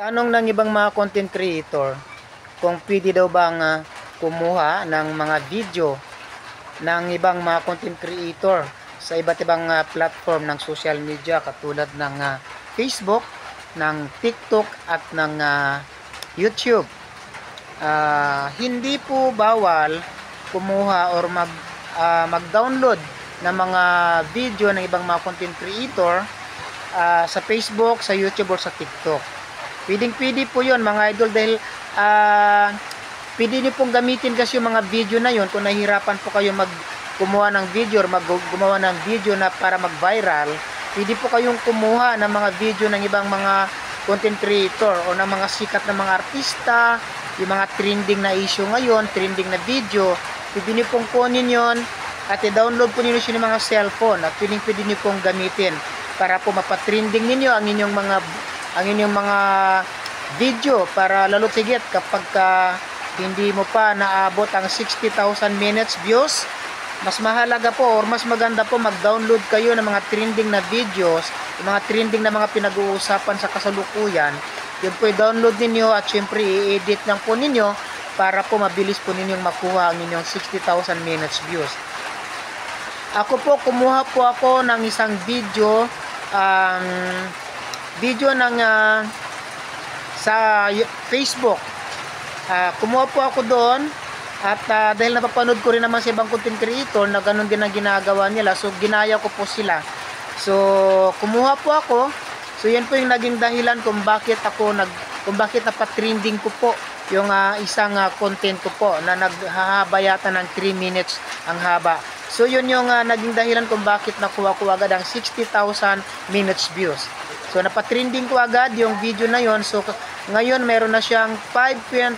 Tanong ng ibang mga content creator kung pwede daw bang kumuha ng mga video ng ibang mga content creator sa iba't ibang platform ng social media katulad ng Facebook, ng TikTok at ng YouTube. Hindi po bawal kumuha or mag-download ng mga video ng ibang mga content creator sa Facebook, sa YouTube or sa TikTok. Pwedeng-pwede po yun mga idol dahil pwede nyo pong gamitin kasi yung mga video na yun kung nahihirapan po kayo gumawa ng video or gumawa ng video na para mag-viral. Pwede po kayong kumuha ng mga video ng ibang mga content creator o ng mga sikat na mga artista, yung mga trending na issue ngayon, trending na video. Pwede nyo pong kunin yun at i-download po ninyo siya ng mga cellphone at pwede nyo pong gamitin para po mapatrending ninyo ang inyong mga video para lalo tigit kapag hindi mo pa naabot ang 60,000 minutes views. Mas mahalaga po or mas maganda po mag-download kayo ng mga trending na videos, yung mga trending na mga pinag-uusapan sa kasalukuyan. Yun po i-download ninyo at syempre i-edit lang po ninyo para po mabilis po ninyong makuha ang inyong 60,000 minutes views. Ako po, kumuha po ako ng isang video ng sa Facebook. Kumuha po ako doon at dahil napapanood ko rin naman sa ibang content creator na ganun din ang ginagawa nila, so ginaya ko po sila. So kumuha po ako. So yan po yung naging dahilan kung bakit napatrending ko po yung isang content ko po na naghahaba yata ng 3 minutes ang haba. So yun yung naging dahilan kung bakit nakuha ko agad ang 60,000 minutes views. So napatrending ko agad yung video na yon. So ngayon meron na siyang 5.7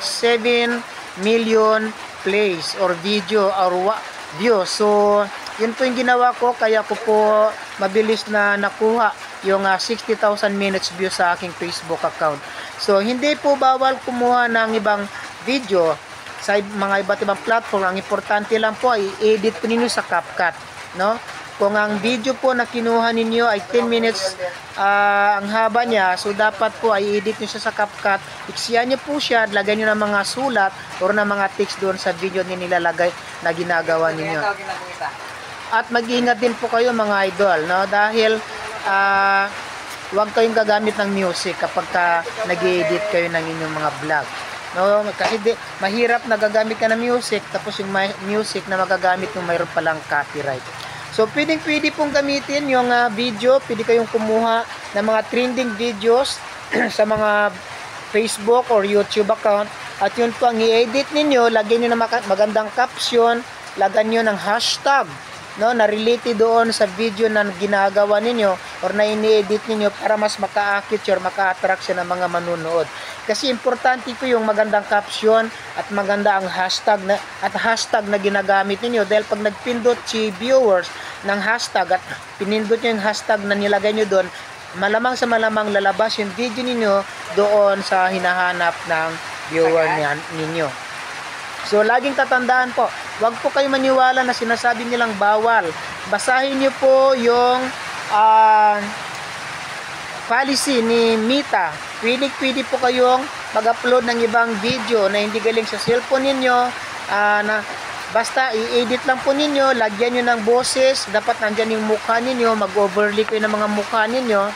million plays or video or views. So yun po yung ginawa ko, kaya ko po mabilis na nakuha yung 60,000 minutes views sa aking Facebook account. So hindi po bawal kumuha ng ibang video sa mga iba't ibang platform. Ang importante lang po ay i-edit po ninyo sa CapCut, no? Kung ang video po na kinuha ninyo ay 10 minutes ang haba niya, so dapat po ay i-edit nyo siya sa CapCut. Iksiyan nyo po siya, lagay nyo ng mga sulat or ng mga text doon sa video nilalagay na ginagawa ninyo. At mag-ingat din po kayo mga idol, no? Dahil huwag kayong gagamit ng music kapag nag-edit kayo ng inyong mga vlog. No, kasi mahirap na gagamit ka ng music tapos yung music na magagamit yung mayroon palang copyright. So pwede pong gamitin yung video, pwede kayong kumuha ng mga trending videos sa mga Facebook or YouTube account at yun po ang i-edit ninyo, lagyan nyo ng magandang caption, lagyan nyo ng hashtag, no, na related doon sa video na ginagawa ninyo or na ini-edit ninyo para mas maka-akit or maka-attract siya ng mga manunood. Kasi importante po yung magandang caption at maganda ang hashtag na ginagamit ninyo, dahil pag nagpindot si viewers ng hashtag at pinindot nyo yung hashtag na nilagay nyo doon, malamang sa malamang lalabas yung video ninyo doon sa hinahanap ng viewer ninyo. So laging tatandaan po, wag po kayo maniwala na sinasabi nilang bawal. Basahin niyo po yung policy ni Meta. Pwede po kayong mag-upload ng ibang video na hindi galing sa cellphone ninyo, na basta i-edit lang po ninyo, lagyan nyo ng boses, dapat nandyan yung mukha ninyo, mag-overlay kayo ng mga mukha ninyo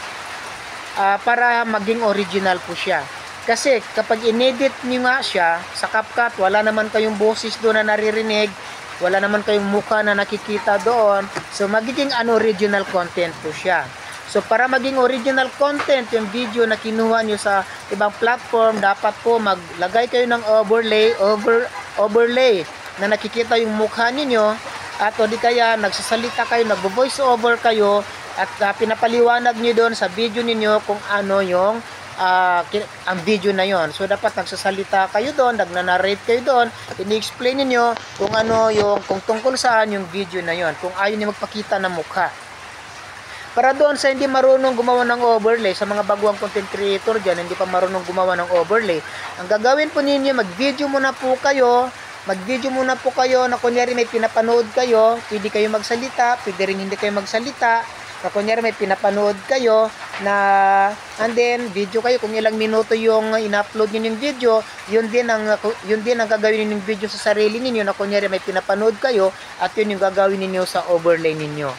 para maging original po siya. Kasi kapag inedit nyo nga siya sa CapCut, wala naman kayong boses doon na naririnig, wala naman kayong mukha na nakikita doon, so magiging unoriginal content po siya. So para maging original content yung video na kinuha nyo sa ibang platform, dapat po maglagay kayo ng overlay na nakikita yung mukha ninyo, at o di kaya nagsasalita kayo, nagvo-voice over kayo at pinapaliwanag nyo doon sa video ninyo kung ano yung ang video na yon. So dapat nagsasalita kayo doon, nagnanarrate kayo doon, ini-explain niyo kung ano yung, kung tungkol saan yung video na yon, kung ayaw niyo magpakita ng mukha. Para doon sa hindi marunong gumawa ng overlay, sa mga baguang content creator dyan, hindi pa marunong gumawa ng overlay, ang gagawin po ninyo, mag-video muna po kayo na kunyari may pinapanood kayo, pwede kayo magsalita, pwede rin hindi kayo magsalita, Na kunyari may pinapanood kayo na and then video kayo kung ilang minuto yung in-upload niyo yung video, yun din ang gagawin niyo yung video sa sarili niyo na kunyari may pinapanood kayo at yun yung gagawin niyo sa overlay ninyo.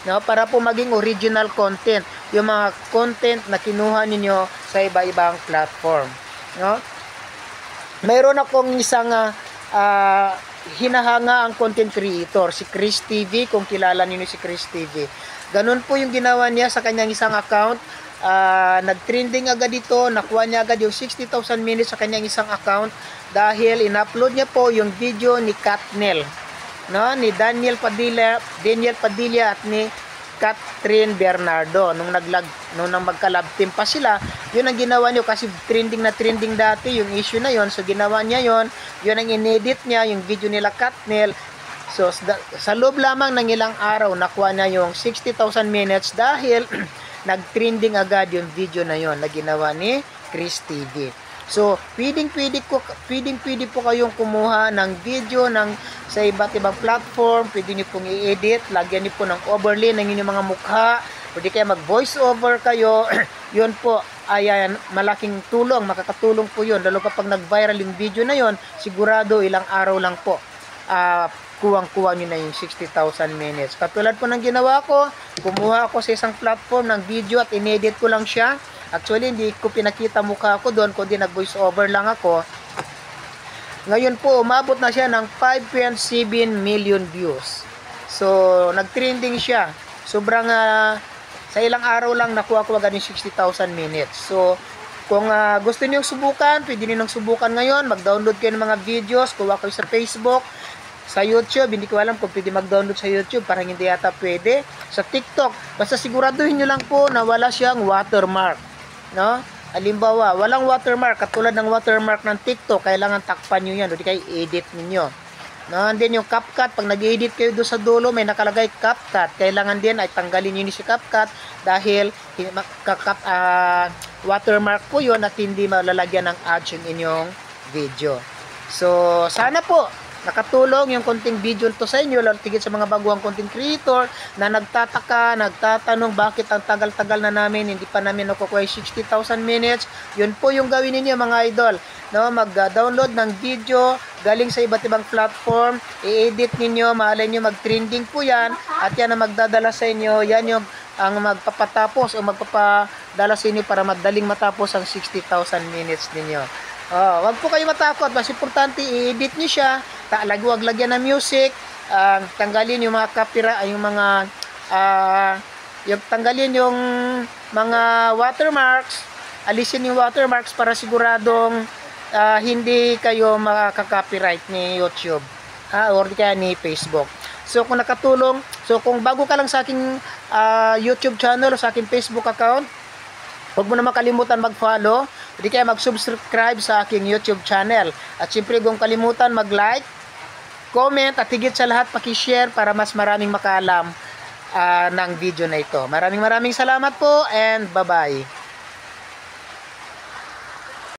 No, para po maging original content, yung mga content na kinuha niyo sa iba-ibang platform, no? Mayroon akong isang hinahanga ang content creator, si Chris TV, kung kilala niyo si Chris TV. Ganun po yung ginawa niya sa kanyang isang account. Nag-trending agad ito, nakuha niya agad yung 60,000 minutes sa kanyang isang account dahil in-upload niya po yung video ni Katnel, no, ni Daniel Padilla at ni Catherine Bernardo nung magka-love team pa sila. Yun ang ginawa niyo kasi trending na trending dati yung issue na yon. So ginawa niya yun ang inedit niya yung video nila Katnel. So sa loob lamang ng ilang araw nakuha niya yung 60,000 minutes dahil nag-trending agad yung video na yon na ginawa ni Chris TV. So, pwede po kayong kumuha ng video sa iba't ibang platform. Pwede niyo pong i-edit, lagyan niyo po ng overlay ng inyong mga mukha. Pwede kayo mag-voice over kayo. Yun po ay malaking tulong, makakatulong po yun. Lalo kapag nag-viral yung video na yun, sigurado ilang araw lang po. Kuwang-kuha nyo na yung 60,000 minutes. Katulad po ng ginawa ko, kumuha ako sa isang platform ng video at inedit ko lang siya. Actually, hindi ko pinakita mukha ko doon, kundi nag-voice over lang ako. Ngayon po, umabot na siya ng 5.7 million views. So, nag-trending siya. Sobrang, sa ilang araw lang nakuha ko agad yung 60,000 minutes. So, kung gusto niyo subukan, pwede niyo subukan ngayon. Mag-download kayo ng mga videos, kuha kayo sa Facebook, sa YouTube. Hindi ko alam kung pwede mag-download sa YouTube, parang hindi yata pwede. Sa TikTok, basta siguraduhin nyo lang po na wala siyang watermark, no? Halimbawa, walang watermark, katulad ng watermark ng TikTok, kailangan takpan nyo yan, o di kayo edit ninyo, no? And then yung CapCut, pag nag-edit kayo doon sa dulo, may nakalagay CapCut, kailangan din ay tanggalin nyo si CapCut dahil watermark po yun at hindi malalagyan ng ads yung inyong video. So, sana po nakatulong yung konting video to sa inyo, lalo tigit sa mga baguhang content creator na nagtatanong bakit ang tagal-tagal na namin, hindi pa namin nakukuha 60,000 minutes. Yun po yung gawin ninyo mga idol, no? Mag-download ng video galing sa iba't ibang platform, i-edit ninyo, malay nyo mag-trending po yan, at yan ang magdadala sa inyo, yan yung ang magpapatapos o magpapadala sa inyo para madaling matapos ang 60,000 minutes ninyo. Wag po kayo matakot, mas importante i-edit niyo siya, wag lagyan ng music, tanggalin yung mga copyright, tanggalin yung mga watermarks, alisin yung watermarks para siguradong hindi kayo makaka-copyright ni YouTube or kaya ni Facebook. So kung nakatulong, kung bago ka lang sa aking YouTube channel o sa aking Facebook account, huwag mo na makalimutan mag-follow, hindi kaya mag-subscribe sa aking YouTube channel. At syempre, kung kalimutan mag-like, comment, at higit sa lahat, paki-share para mas maraming makaalam ng video na ito. Maraming salamat po and bye-bye.